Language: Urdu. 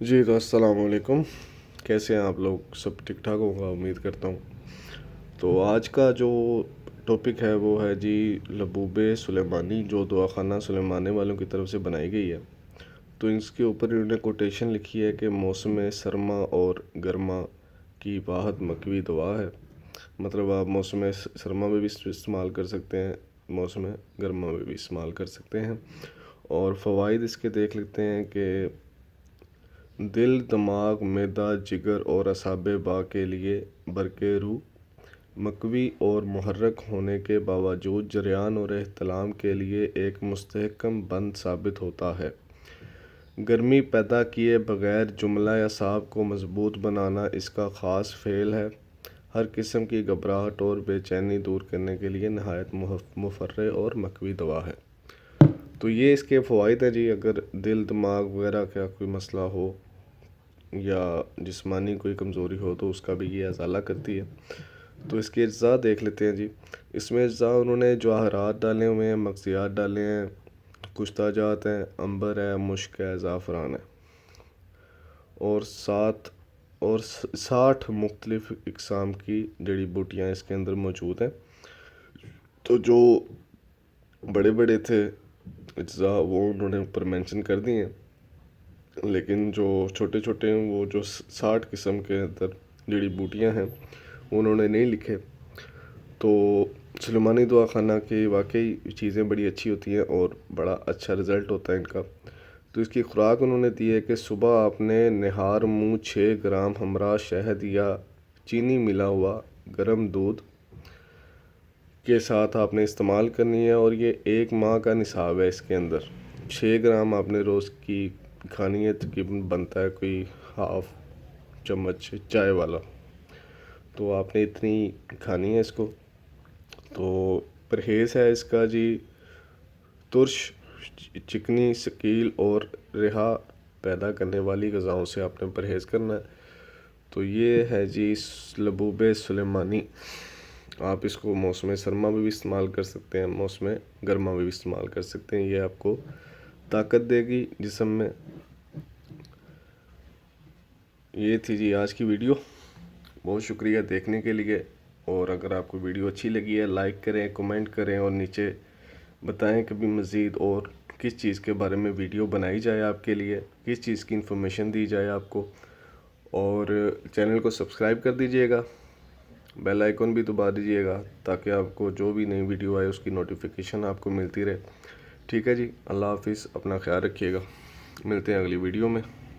جی تو السلام علیکم. کیسے ہیں آپ لوگ؟ سب ٹھیک ٹھاک ہوگا امید کرتا ہوں. تو آج کا جو ٹاپک ہے وہ ہے جی لبوب سلیمانی، جو دواخانہ سلیمانے والوں کی طرف سے بنائی گئی ہے. تو اس کے اوپر انہوں نے کوٹیشن لکھی ہے کہ موسم سرما اور گرما کی واحد مکوی دوا ہے. مطلب آپ موسم سرما میں بھی استعمال کر سکتے ہیں، موسم گرما میں بھی استعمال کر سکتے ہیں. اور فوائد اس کے دیکھ لیتے ہیں کہ دل، دماغ، معدہ، جگر اور اعصاب باں کے لیے برقِ روح، مقوی اور محرک ہونے کے باوجود جریان اور احتلام کے لیے ایک مستحکم بند ثابت ہوتا ہے. گرمی پیدا کیے بغیر جملہ اعصاب کو مضبوط بنانا اس کا خاص فعل ہے. ہر قسم کی گھبراہٹ اور بے چینی دور کرنے کے لیے نہایت مفرح اور مقوی دوا ہے. تو یہ اس کے فوائد ہیں جی. اگر دل، دماغ وغیرہ کا کوئی مسئلہ ہو یا جسمانی کوئی کمزوری ہو تو اس کا بھی یہ ازالہ کرتی ہے. تو اس کے اجزاء دیکھ لیتے ہیں جی. اس میں اجزاء انہوں نے جواہرات ڈالے ہوئے ہیں، مغزیات ڈالے ہیں، کشتہ جات ہیں، عنبر ہے، مشک ہے، زعفران ہے، اور 60 مختلف اقسام کی جڑی بوٹیاں اس کے اندر موجود ہیں. تو جو بڑے بڑے تھے اجزاء وہ انہوں نے اوپر مینشن کر دی ہیں، لیکن جو چھوٹے چھوٹے ہیں وہ جو 60 قسم کے اندر جڑی بوٹیاں ہیں انہوں نے نہیں لکھے. تو سلیمانی دواخانہ کی واقعی چیزیں بڑی اچھی ہوتی ہیں اور بڑا اچھا رزلٹ ہوتا ہے ان کا. تو اس کی خوراک انہوں نے دی ہے کہ صبح آپ نے نہار منہ 6 گرام ہمراہ شہد یا چینی ملا ہوا گرم دودھ کے ساتھ آپ نے استعمال کرنی ہے، اور یہ 1 ماہ کا نصاب ہے. اس کے اندر 6 گرام آپ نے روز کی کھانی ہے، تقریباً بنتا ہے کوئی ہاف چمچ چائے والا. تو آپ نے اتنی کھانی ہے اس کو. تو پرہیز ہے اس کا جی، ترش، چکنی، ثقیل اور رہا پیدا کرنے والی غذاؤں سے آپ نے پرہیز کرنا ہے. تو یہ ہے جی لبوب سلیمانی. آپ اس کو موسم سرما میں بھی استعمال کر سکتے ہیں، موسم گرما میں بھی استعمال کر سکتے ہیں. یہ آپ کو طاقت دے گی جسم میں. یہ تھی جی آج کی ویڈیو. بہت شکریہ دیکھنے کے لیے. اور اگر آپ کو ویڈیو اچھی لگی ہے لائک کریں، کمنٹ کریں، اور نیچے بتائیں کہ بھی مزید اور کس چیز کے بارے میں ویڈیو بنائی جائے آپ کے لیے، کس چیز کی انفارمیشن دی جائے آپ کو. اور چینل کو سبسکرائب کر دیجئے گا، بیل آئیکن بھی دبا دیجئے گا تاکہ آپ کو جو بھی نئی ویڈیو آئے اس کی نوٹیفیکیشن آپ کو ملتی رہے. ٹھیک ہے جی، اللہ حافظ، اپنا خیال رکھیے گا. ملتے ہیں اگلی ویڈیو میں.